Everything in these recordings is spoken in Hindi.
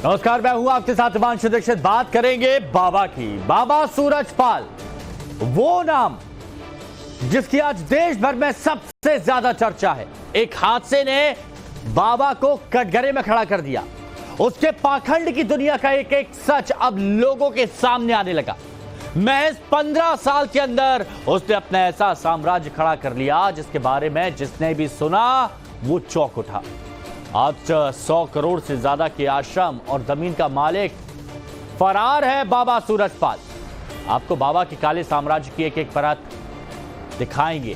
नमस्कार, मैं हूं आपके साथ हिमांशु दीक्षित। बात करेंगे बाबा की। बाबा सूरजपाल, वो नाम जिसकी आज देश भर में सबसे ज्यादा चर्चा है। एक हादसे ने बाबा को कटघरे में खड़ा कर दिया। उसके पाखंड की दुनिया का एक एक सच अब लोगों के सामने आने लगा। महज 15 साल के अंदर उसने अपना ऐसा साम्राज्य खड़ा कर लिया जिसके बारे में जिसने भी सुना वो चौंक उठा। आज 100 करोड़ से ज्यादा के आश्रम और जमीन का मालिक फरार है बाबा सूरजपाल। आपको बाबा के काले साम्राज्य की एक एक परत दिखाएंगे,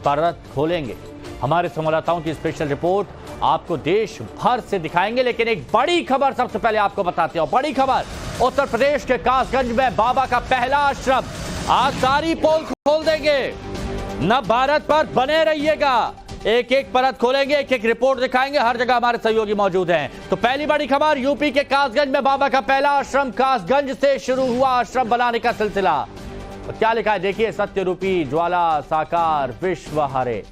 परत खोलेंगे। हमारे संवाददाताओं की स्पेशल रिपोर्ट आपको देश भर से दिखाएंगे, लेकिन एक बड़ी खबर सबसे पहले आपको बताते हैं। बड़ी खबर, उत्तर प्रदेश के कासगंज में बाबा का पहला आश्रम। आज सारी पोल खोल देंगे। नव भारत पर बने रहिएगा, एक एक परत खोलेंगे, एक एक रिपोर्ट दिखाएंगे। हर जगह हमारे सहयोगी मौजूद हैं। तो पहली बड़ी खबर, यूपी के कासगंज में बाबा का पहला आश्रम। कासगंज से शुरू हुआ आश्रम बनाने का सिलसिला। तो क्या लिखा है देखिए, सत्य रूपी ज्वाला साकार विश्व हरे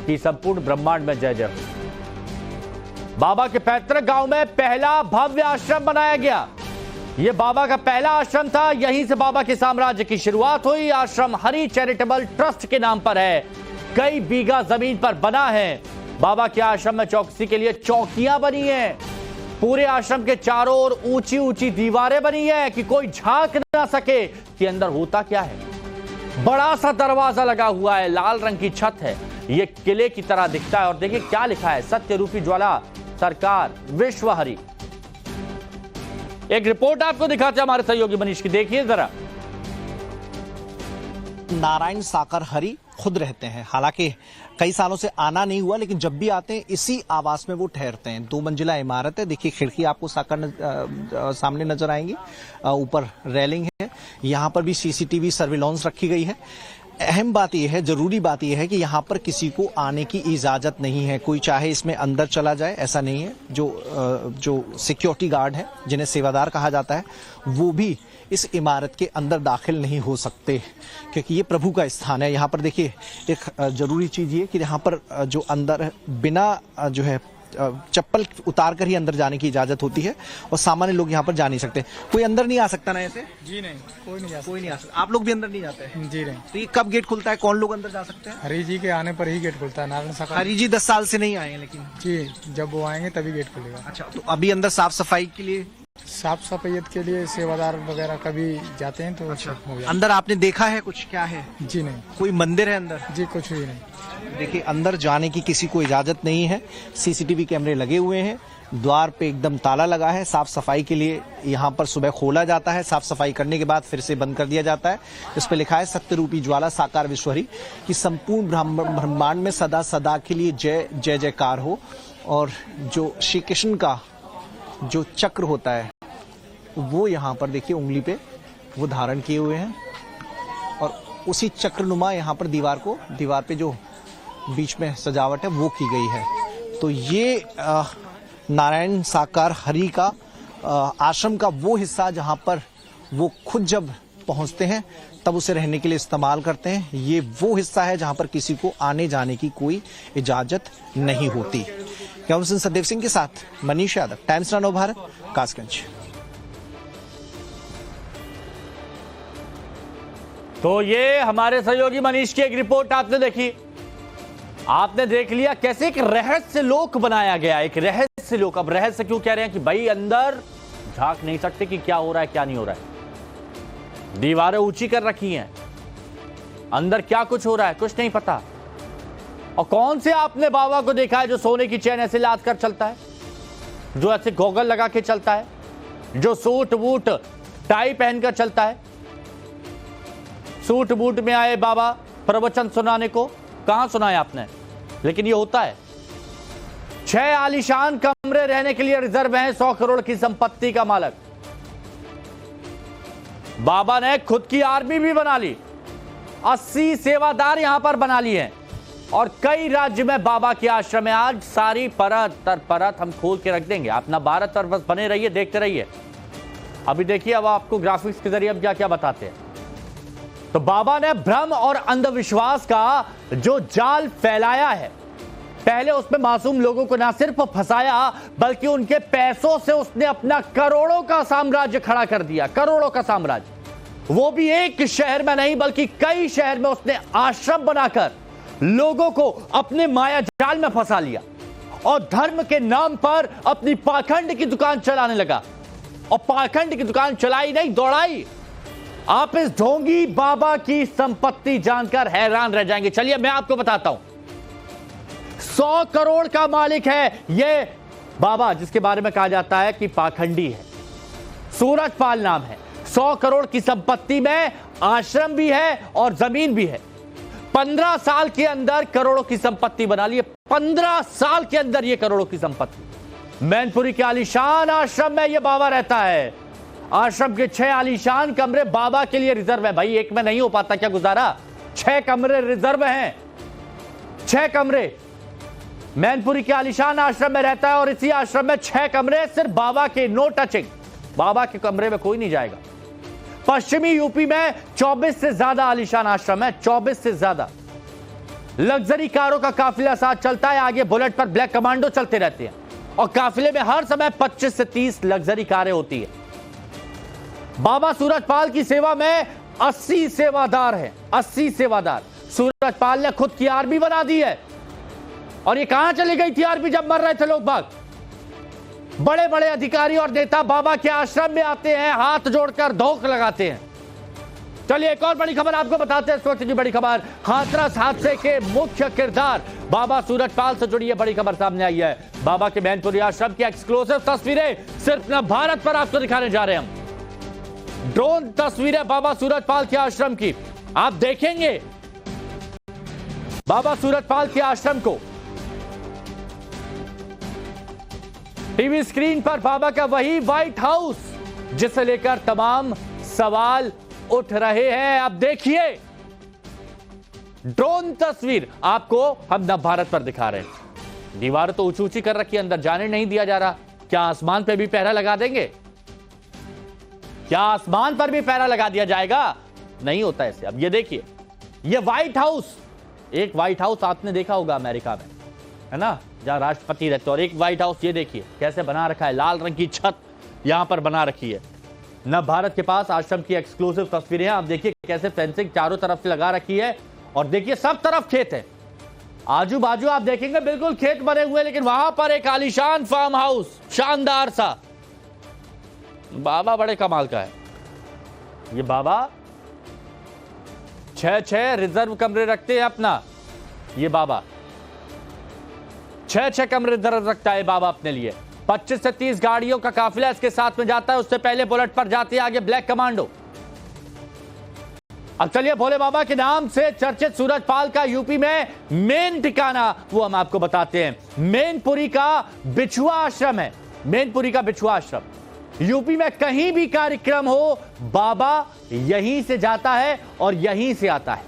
की संपूर्ण ब्रह्मांड में जय जय हो। बाबा के पैतृक गांव में पहला भव्य आश्रम बनाया गया। यह बाबा का पहला आश्रम था। यहीं से बाबा के साम्राज्य की शुरुआत हुई। आश्रम हरि चैरिटेबल ट्रस्ट के नाम पर है। कई बीघा जमीन पर बना है। बाबा के आश्रम में चौकसी के लिए चौकियां बनी हैं। पूरे आश्रम के चारों ओर ऊंची ऊंची दीवारें बनी है कि कोई झांक ना सके कि अंदर होता क्या है। बड़ा सा दरवाजा लगा हुआ है, लाल रंग की छत है, ये किले की तरह दिखता है। और देखिए क्या लिखा है, सत्य रूपी ज्वाला सरकार विश्व हरि। एक रिपोर्ट आपको दिखाते हैं हमारे सहयोगी मनीष की, देखिए जरा। नारायण साकार हरि खुद रहते हैं। हालांकि कई सालों से आना नहीं हुआ, लेकिन जब भी आते हैं इसी आवास में वो ठहरते हैं। 2 मंजिला इमारत है। देखिए खिड़की आपको सामने नजर आएंगी, ऊपर रेलिंग है। यहाँ पर भी सीसीटीवी सर्विलांस रखी गई है। अहम बात यह है, जरूरी बात यह है कि यहाँ पर किसी को आने की इजाजत नहीं है। कोई चाहे इसमें अंदर चला जाए, ऐसा नहीं है। जो सिक्योरिटी गार्ड है, जिन्हें सेवादार कहा जाता है, वो भी इस इमारत के अंदर दाखिल नहीं हो सकते, क्योंकि ये प्रभु का स्थान है। यहाँ पर देखिए एक जरूरी चीज ये कि यहाँ पर जो अंदर बिना जो है चप्पल उतार कर ही अंदर जाने की इजाजत होती है, और सामान्य लोग यहाँ पर जा नहीं सकते। कोई अंदर नहीं आ सकता ना ऐसे? जी नहीं, कोई नहीं आ सकता। आप लोग भी अंदर नहीं जाते हैं? जी नहीं। तो ये कब गेट खुलता है, कौन लोग अंदर जा सकते हैं? हरि जी के आने पर ही गेट खुलता है। नारायण साकार हरि जी 10 साल से नहीं आए हैं, लेकिन जी जब वो आएंगे तभी गेट खुलेगा। अच्छा, तो अभी अंदर साफ सफाई के लिए, साफ सफाई के लिए सेवादार वगैरह कभी जाते हैं तो अच्छा हो जाता। अंदर आपने देखा है कुछ क्या है? जी नहीं। कोई मंदिर है अंदर? जी कुछ भी नहीं। देखिए अंदर जाने की किसी को इजाजत नहीं है। सीसीटीवी कैमरे लगे हुए हैं, द्वार पे एकदम ताला लगा है। साफ सफाई के लिए यहाँ पर सुबह खोला जाता है, साफ सफाई करने के बाद फिर से बंद कर दिया जाता है। इस पे लिखा है सत्य रूपी ज्वाला साकार विश्वहरि की संपूर्ण ब्रह्मांड में सदा सदा के लिए जय जय जयकार हो। और जो श्री कृष्ण का जो चक्र होता है वो यहाँ पर देखिए उंगली पे वो धारण किए हुए हैं, और उसी चक्रनुमा यहाँ पर दीवार पे जो बीच में सजावट है वो की गई है। तो ये नारायण साकार हरि का आश्रम का वो हिस्सा जहाँ पर वो खुद जब पहुँचते हैं तब उसे रहने के लिए इस्तेमाल करते हैं। ये वो हिस्सा है जहाँ पर किसी को आने जाने की कोई इजाजत नहीं होती। कैमरा पर्सन सदेव सिंह के साथ मनीष यादव, टाइम्स नव भारत, कासगंज। तो ये हमारे सहयोगी मनीष की एक रिपोर्ट आपने देखी। आपने देख लिया कैसे एक रहस्य लोक बनाया गया, एक रहस्य लोक। अब रहस्य क्यों कह रहे हैं कि भाई अंदर झांक नहीं सकते कि क्या हो रहा है क्या नहीं हो रहा है। दीवारें ऊंची कर रखी हैं, अंदर क्या कुछ हो रहा है कुछ नहीं पता। और कौन से आपने बाबा को देखा है जो सोने की चैन ऐसे लाद कर चलता है, जो ऐसे गॉगल लगा के चलता है, जो सूट बूट टाई पहनकर चलता है। सूट बूट में आए बाबा प्रवचन सुनाने को, कहां सुनाया आपने? लेकिन ये होता है। 6 आलीशान कमरे रहने के लिए रिजर्व हैं। 100 करोड़ की संपत्ति का मालक बाबा ने खुद की आर्मी भी बना ली। 80 सेवादार यहां पर बना लिए हैं, और कई राज्य में बाबा के आश्रम में आज सारी परत तर परत हम खोल के रख देंगे। अपना भारत पर बस बने रहिए, देखते रहिए। अभी देखिए अब आपको ग्राफिक्स के जरिए अब क्या क्या बताते हैं। तो बाबा ने भ्रम और अंधविश्वास का जो जाल फैलाया है, पहले उसमें मासूम लोगों को ना सिर्फ फंसाया बल्कि उनके पैसों से उसने अपना करोड़ों का साम्राज्य खड़ा कर दिया, करोड़ों का साम्राज्य। वो भी एक शहर में नहीं बल्कि कई शहर में उसने आश्रम बनाकर लोगों को अपने माया जाल में फंसा लिया और धर्म के नाम पर अपनी पाखंड की दुकान चलाने लगा। और पाखंड की दुकान चलाई नहीं, दौड़ाई। आप इस ढोंगी बाबा की संपत्ति जानकर हैरान रह जाएंगे। चलिए मैं आपको बताता हूं। 100 करोड़ का मालिक है ये बाबा, जिसके बारे में कहा जाता है कि पाखंडी है। सूरजपाल नाम है। 100 करोड़ की संपत्ति में आश्रम भी है और जमीन भी है। 15 साल के अंदर करोड़ों की संपत्ति बना ली है। 15 साल के अंदर ये करोड़ों की संपत्ति। मैनपुरी के आलीशान आश्रम में ये बाबा रहता है। आश्रम के 6 आलीशान कमरे बाबा के लिए रिजर्व है। भाई एक में नहीं हो पाता क्या गुजारा? 6 कमरे रिजर्व हैं, 6 कमरे। मैनपुरी के आलीशान आश्रम में रहता है और इसी आश्रम में 6 कमरे सिर्फ बाबा के, नो टचिंग। बाबा के कमरे में कोई नहीं जाएगा। पश्चिमी यूपी में 24 से ज्यादा आलीशान आश्रम है, 24 से ज्यादा। लग्जरी कारों का काफिला साथ चलता है। आगे बुलेट पर ब्लैक कमांडो चलते रहते हैं और काफिले में हर समय 25 से 30 लग्जरी कारें होती है। बाबा सूरजपाल की सेवा में 80 सेवादार हैं, 80 सेवादार। सूरजपाल ने खुद की आर्मी बना दी है। और ये कहां चली गई थी आर्मी जब मर रहे थे लोग बाग? बड़े बड़े अधिकारी और नेता बाबा के आश्रम में आते हैं, हाथ जोड़कर धोख लगाते हैं। चलिए एक और बड़ी खबर आपको बताते हैं। इस वक्त की बड़ी खबर, हाथरस हादसे के मुख्य किरदार बाबा सूरजपाल से जुड़ी ये बड़ी खबर सामने आई है। बाबा के मैनपुरी आश्रम की एक्सक्लूसिव तस्वीरें सिर्फ न भारत पर आपको दिखाने जा रहे हैं हम। ड्रोन तस्वीरें बाबा सूरजपाल के आश्रम की आप देखेंगे। बाबा सूरजपाल के आश्रम को टीवी स्क्रीन पर बाबा का वही व्हाइट हाउस जिसे लेकर तमाम सवाल उठ रहे हैं। अब देखिए ड्रोन तस्वीर आपको हम नव भारत पर दिखा रहे हैं। दीवार तो ऊंची ऊंची कर रखी है, अंदर जाने नहीं दिया जा रहा। क्या आसमान पे भी पहरा लगा देंगे? क्या आसमान पर भी पहरा लगा दिया जाएगा? नहीं होता ऐसे। अब ये देखिए, ये व्हाइट हाउस, एक व्हाइट हाउस आपने देखा होगा अमेरिका में, है ना, जहां राष्ट्रपति रहते हैं। और एक व्हाइट हाउस ये देखिए कैसे बना रखा है, लाल रंग की छत यहां पर बना रखी है। नव भारत के पास आश्रम की एक्सक्लूसिव तस्वीरें हैं। आप देखिए कैसे फेंसिंग चारों तरफ से लगा रखी है और देखिए सब तरफ खेत है। आजू बाजू आप देखेंगे बिल्कुल खेत बने हुए, लेकिन वहां पर एक आलीशान फार्म हाउस, शानदार सा। बाबा बड़े कमाल का है ये बाबा। 6 रिजर्व कमरे रखते हैं अपना ये बाबा। 6 कमरे रिजर्व रखता है बाबा अपने लिए। 25 से 30 गाड़ियों का काफिला इसके साथ में जाता है। उससे पहले बुलेट पर जाती है आगे ब्लैक कमांडो। अब चलिए भोले बाबा के नाम से चर्चित सूरजपाल का यूपी में मेन ठिकाना वो हम आपको बताते हैं। मैनपुरी का बिछुआ आश्रम है। मैनपुरी का बिछुआ आश्रम यूपी में कहीं भी कार्यक्रम हो बाबा यहीं से जाता है और यहीं से आता है।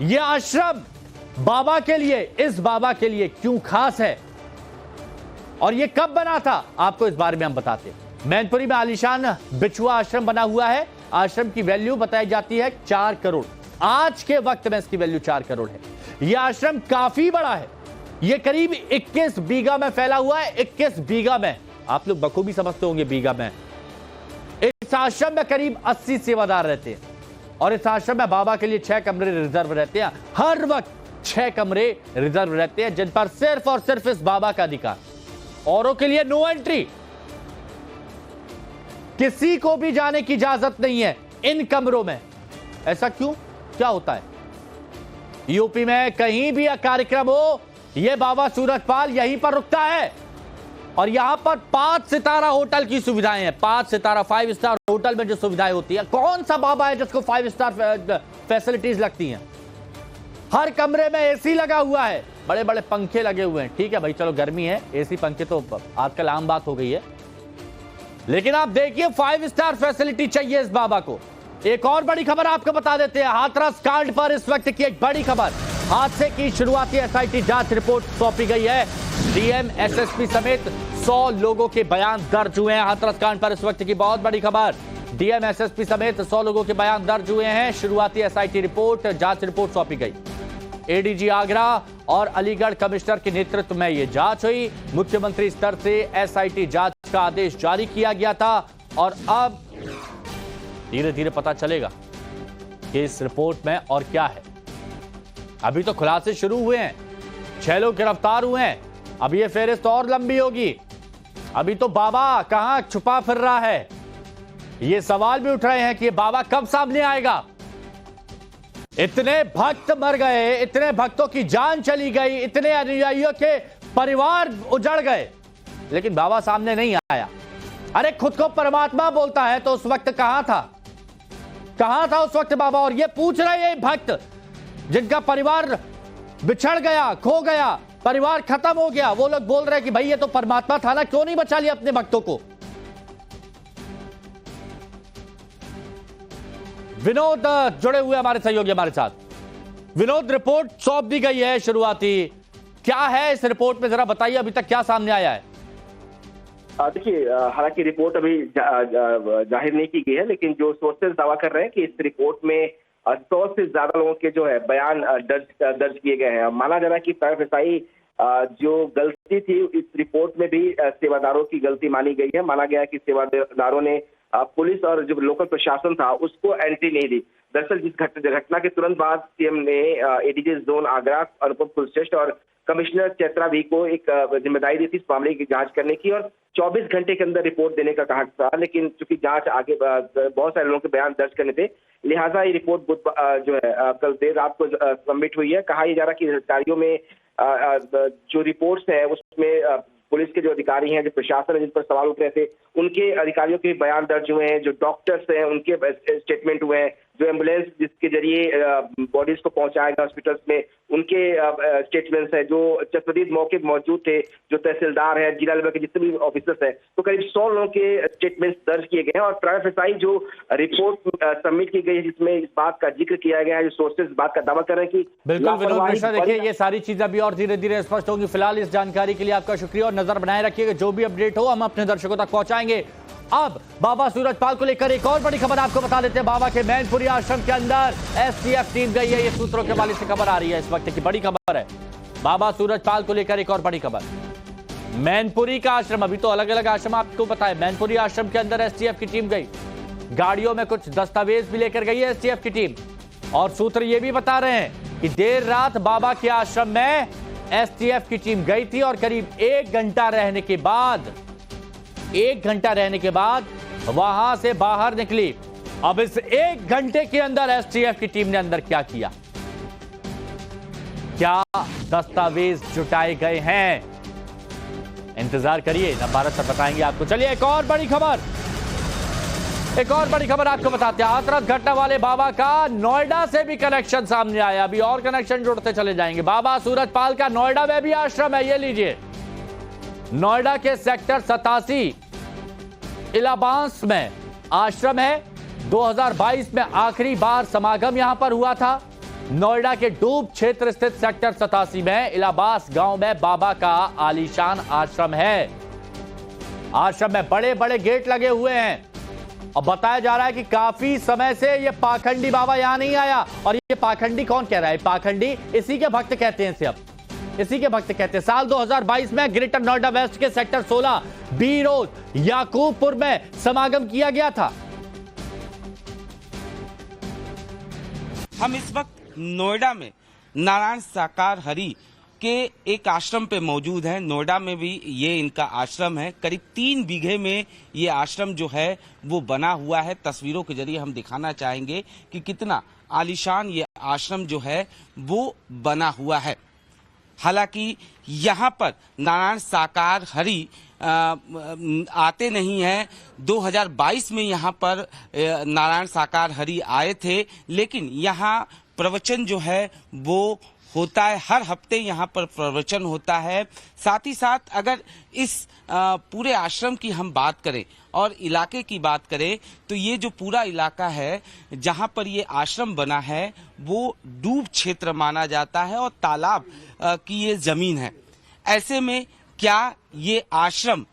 यह आश्रम बाबा के लिए, इस बाबा के लिए क्यों खास है और यह कब बना था आपको इस बारे में हम बताते हैं। मैनपुरी में आलीशान बिछुआ आश्रम बना हुआ है। आश्रम की वैल्यू बताई जाती है 4 करोड़। आज के वक्त में इसकी वैल्यू 4 करोड़ है। यह आश्रम काफी बड़ा है। यह करीब 21 बीघा में फैला हुआ है। 21 बीघा में, आप लोग बखूबी समझते होंगे बीघा में। इस आश्रम में करीब 80 सेवादार रहते हैं और इस आश्रम में बाबा के लिए 6 कमरे रिजर्व रहते हैं। हर वक्त 6 कमरे रिजर्व रहते हैं जिन पर सिर्फ और सिर्फ इस बाबा का अधिकार। औरों के लिए नो एंट्री, किसी को भी जाने की इजाजत नहीं है इन कमरों में। ऐसा क्यों, क्या होता है? यूपी में कहीं भी कार्यक्रम हो यह बाबा सूरजपाल यहीं पर रुकता है और यहां पर 5 सितारा होटल की सुविधाएं हैं। 5 सितारा 5 स्टार होटल में जो सुविधाएं होती है, कौन सा बाबा है जिसको 5 स्टार फैसिलिटीज लगती हैं? हर कमरे में एसी लगा हुआ है, बड़े बड़े पंखे लगे हुए हैं। ठीक है भाई, चलो गर्मी है, एसी पंखे तो आजकल आम बात हो गई है, लेकिन आप देखिए 5 स्टार फैसिलिटी चाहिए इस बाबा को। एक और बड़ी खबर आपको बता देते हैं। हाथरस कांड पर इस वक्त की एक बड़ी खबर। हादसे की शुरुआती एसआईटी जांच रिपोर्ट सौंपी गई है। डीएम, एसएसपी समेत 100 लोगों के बयान दर्ज हुए हैं। हाथरस कांड पर इस वक्त की बहुत बड़ी खबर। डीएम, एसएसपी समेत 100 लोगों के बयान दर्ज हुए हैं। शुरुआती एसआईटी रिपोर्ट, जांच रिपोर्ट सौंपी गई। एडीजी आगरा और अलीगढ़ कमिश्नर के नेतृत्व में यह जांच हुई। मुख्यमंत्री स्तर से एसआईटी जांच का आदेश जारी किया गया था और अब धीरे धीरे पता चलेगा कि इस रिपोर्ट में और क्या है। अभी तो खुलासे शुरू हुए हैं, 6 लोग गिरफ्तार हुए हैं, अब ये फेहरिस्त और लंबी होगी। अभी तो बाबा कहां छुपा फिर रहा है, ये सवाल भी उठ रहे हैं कि ये बाबा कब सामने आएगा। इतने भक्त मर गए, इतने भक्तों की जान चली गई, इतने अनुयायियों के परिवार उजड़ गए, लेकिन बाबा सामने नहीं आया। अरे खुद को परमात्मा बोलता है तो उस वक्त कहां था, कहां था उस वक्त बाबा? और ये पूछ रहे हैं भक्त जिनका परिवार बिछड़ गया, खो गया, परिवार खत्म हो गया, वो लोग बोल रहे हैं कि भाई ये तो परमात्मा था ना, क्यों नहीं बचा लिया अपने भक्तों को? विनोद जुड़े हुए हमारे सहयोगी हमारे साथ। विनोद, रिपोर्ट सौंप दी गई है शुरुआती, क्या है इस रिपोर्ट में, जरा बताइए अभी तक क्या सामने आया है? देखिए, हालांकि रिपोर्ट अभी जाहिर नहीं की गई है, लेकिन जो सोर्सेज दावा कर रहे हैं कि इस रिपोर्ट में 100 से ज्यादा लोगों के जो है बयान दर्ज किए गए हैं। माना जा रहा है कि प्राइवेट एसआई जो गलती थी इस रिपोर्ट में भी सेवादारों की गलती मानी गई है। माना गया है कि सेवादारों ने पुलिस और जो लोकल प्रशासन था उसको एंट्री नहीं दी। दरअसल जिस घटना के तुरंत बाद सीएम ने एडीजी जोन आगरा अनुपम कुलश्रेष्ठ और कमिश्नर चैत्रा भी को एक जिम्मेदारी दी थी इस मामले की जांच करने की और 24 घंटे के अंदर रिपोर्ट देने का कहा था। लेकिन चूंकि जांच आगे बहुत सारे लोगों के बयान दर्ज करने थे, लिहाजा ये रिपोर्ट जो है कल देर रात को सबमिट हुई है। कहा यह जा रहा कि अधिकारियों में जो रिपोर्ट्स है उसमें पुलिस के जो अधिकारी हैं, जो प्रशासन है, जिन पर सवाल उठ रहे थे, उनके अधिकारियों के बयान दर्ज हुए हैं, जो डॉक्टर्स हैं उनके स्टेटमेंट हुए हैं, जो एम्बुलेंस जिसके जरिए बॉडीज को पहुंचाएगा हॉस्पिटल्स में उनके स्टेटमेंट्स हैं, जो चश्मदीद मौके पर मौजूद थे, जो तहसीलदार है, जिला लेवल के जितने भी ऑफिसर्स हैं, तो करीब 100 लोगों के स्टेटमेंट्स दर्ज किए गए हैं। और प्राइवेट एसआई जो रिपोर्ट सबमिट की गई है जिसमें इस बात का जिक्र किया गया है, जो सोर्सेज इस बात का दावा कर रहे हैं कि बिल्कुल विनोद मिश्रा, देखिए ये सारी चीजें अभी और धीरे धीरे स्पष्ट होंगी। फिलहाल इस जानकारी के लिए आपका शुक्रिया और नजर बनाए रखिएगा, जो भी अपडेट हो हम अपने दर्शकों तक पहुंचाएंगे। अब बाबा सूरजपाल को लेकर एक और बड़ी खबर आपको बता देते हैं। बाबा के मैनपुरी आश्रम के अंदर एसटीएफ टीम गई है, ये सूत्रों के हवाले से खबर आ रही है, इस वक्त की बड़ी खबर है। बाबा सूरजपाल को लेकर एक और बड़ी खबर, मैनपुरी का आश्रम, अभी तो अलग अलग आश्रम आपको पता है, मैनपुरी आश्रम के अंदर एसटीएफ की टीम गई, गाड़ियों में कुछ दस्तावेज भी लेकर गई है एसटीएफ की टीम। और सूत्र ये भी बता रहे हैं कि देर रात बाबा के आश्रम में एसटीएफ की टीम गई थी और करीब 1 घंटा रहने के बाद वहां से बाहर निकली। अब इस 1 घंटे के अंदर एसटीएफ की टीम ने अंदर क्या किया, क्या दस्तावेज जुटाए गए हैं, इंतजार करिए, नवभारत पर बताएंगे आपको। चलिए एक और बड़ी खबर आपको बताते हैं। हाथरस घटना वाले बाबा का नोएडा से भी कनेक्शन सामने आया, अभी और कनेक्शन जुड़ते चले जाएंगे। बाबा सूरजपाल का नोएडा में भी आश्रम है, ये लीजिए, नोएडा के सेक्टर 87 इलाबांस में आश्रम है। 2022 में आखिरी बार समागम यहां पर हुआ था। नोएडा के डूब क्षेत्र स्थित सेक्टर 87 में इलाबास गांव में बाबा का आलीशान आश्रम है। आश्रम में बड़े बड़े गेट लगे हुए हैं और बताया जा रहा है कि काफी समय से ये पाखंडी बाबा यहां नहीं आया। और ये पाखंडी कौन कह रहा है? पाखंडी इसी के भक्त कहते हैं, इसे अब इसी के भक्त कहते हैं। साल 2022 में ग्रेटर नोएडा वेस्ट के सेक्टर 16 बी रोड याकूबपुर में समागम किया गया था। हम इस वक्त नोएडा में नारायण साकार हरि के एक आश्रम पे मौजूद हैं। नोएडा में भी ये इनका आश्रम है। करीब 3 बीघे में ये आश्रम जो है वो बना हुआ है। तस्वीरों के जरिए हम दिखाना चाहेंगे कि कितना आलीशान ये आश्रम जो है वो बना हुआ है। हालांकि यहाँ पर नारायण साकार हरि आते नहीं हैं। 2022 में यहाँ पर नारायण साकार हरि आए थे, लेकिन यहाँ प्रवचन जो है वो होता है, हर हफ्ते यहाँ पर प्रवचन होता है। साथ ही साथ अगर इस पूरे आश्रम की हम बात करें और इलाके की बात करें तो ये जो पूरा इलाका है जहाँ पर ये आश्रम बना है वो डूब क्षेत्र माना जाता है और तालाब की ये जमीन है। ऐसे में क्या ये आश्रम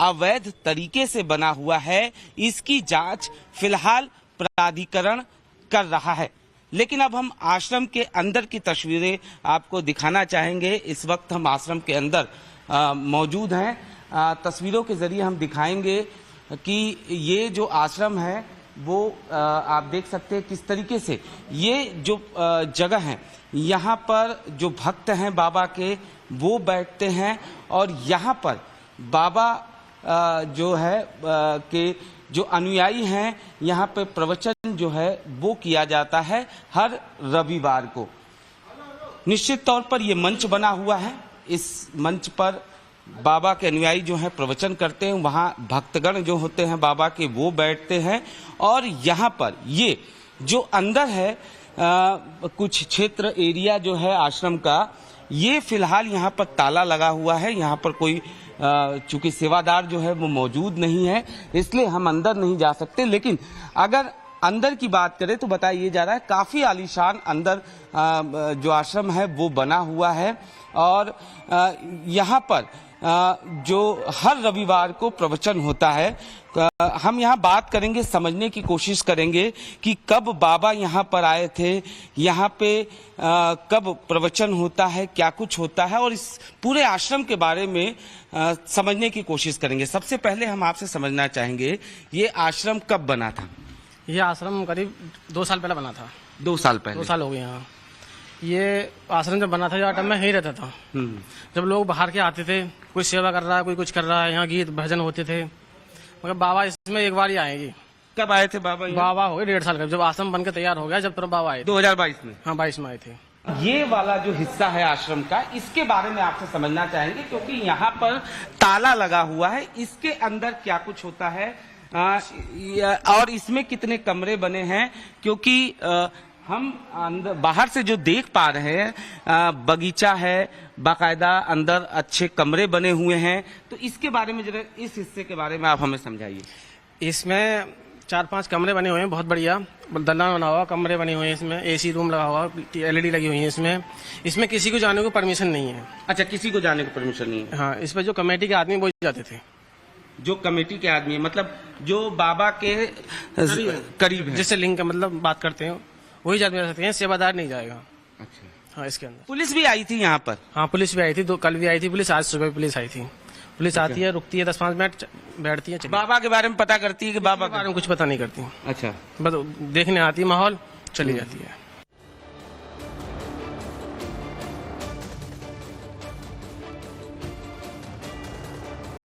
अवैध तरीके से बना हुआ है, इसकी जांच फिलहाल प्राधिकरण कर रहा है। लेकिन अब हम आश्रम के अंदर की तस्वीरें आपको दिखाना चाहेंगे। इस वक्त हम आश्रम के अंदर मौजूद हैं। तस्वीरों के जरिए हम दिखाएंगे कि ये जो आश्रम है वो आप देख सकते हैं किस तरीके से ये जो जगह है, यहाँ पर जो भक्त हैं बाबा के वो बैठते हैं और यहाँ पर बाबा जो है के जो अनुयायी हैं यहाँ पे प्रवचन जो है वो किया जाता है हर रविवार को। निश्चित तौर पर ये मंच बना हुआ है, इस मंच पर बाबा के अनुयायी जो हैं प्रवचन करते हैं, वहाँ भक्तगण जो होते हैं बाबा के वो बैठते हैं और यहाँ पर ये जो अंदर है कुछ क्षेत्र एरिया जो है आश्रम का, ये फिलहाल यहाँ पर ताला लगा हुआ है। यहाँ पर कोई चूंकि सेवादार जो है वो मौजूद नहीं है इसलिए हम अंदर नहीं जा सकते। लेकिन अगर अंदर की बात करें तो बताया जा रहा है काफी आलीशान अंदर जो आश्रम है वो बना हुआ है और यहाँ पर जो हर रविवार को प्रवचन होता है। हम यहाँ बात करेंगे, समझने की कोशिश करेंगे कि कब बाबा यहाँ पर आए थे, यहाँ पे कब प्रवचन होता है, क्या कुछ होता है और इस पूरे आश्रम के बारे में समझने की कोशिश करेंगे। सबसे पहले हम आपसे समझना चाहेंगे ये आश्रम कब बना था? ये आश्रम करीब 2 साल पहले बना था। 2 साल पहले? 2 साल हो गए यहाँ। ये आश्रम जब बना था जो मैं यहीं रहता था। जब लोग बाहर के आते थे, कोई सेवा कर रहा है, कोई कुछ कर रहा है, यहाँ गीत भजन होते थे, मगर बाबा इसमें एक बार ही आएंगे। कब आए थे बाबा? बाबा हो गए 1.5 साल का, जब आश्रम बनकर तैयार हो गया जब तब बाबा आए थे। 2022 में? हाँ 22 में आए थे। ये वाला जो हिस्सा है आश्रम का, इसके बारे में आपसे समझना चाहेंगे क्योंकि यहाँ पर ताला लगा हुआ है। इसके अंदर क्या कुछ होता है और इसमें कितने कमरे बने हैं, क्योंकि हम अंदर बाहर से जो देख पा रहे हैं बगीचा है, बाकायदा अंदर अच्छे कमरे बने हुए हैं, तो इसके बारे में जरा इस हिस्से के बारे में आप हमें समझाइए। इसमें 4-5 कमरे बने हुए हैं, बहुत बढ़िया दलान बना हुआ, कमरे बने हुए हैं, इसमें एसी रूम लगा हुआ, LED लगी हुई है इसमें किसी को जाने को परमिशन नहीं है। अच्छा, किसी को जाने को परमिशन नहीं है? हाँ, इस पर जो कमेटी के आदमी वो जाते थे। जो कमेटी के आदमी मतलब जो बाबा के करीब है, जिससे लिंक मतलब बात करते हैं वही जा सकते हैं, सेवादार नहीं जाएगा। अच्छा। हाँ, इसके अंदर पुलिस भी आई थी यहाँ पर? हाँ, पुलिस भी आई थी, कल भी आई थी पुलिस, आज सुबह पुलिस आई थी। पुलिस आती है, रुकती है 10-5 मिनट, बैठती है, बाबा के बारे में पता करती है कि बाबा के बारे में कुछ पता नहीं करती। अच्छा, बस देखने आती है, माहौल चली जाती है।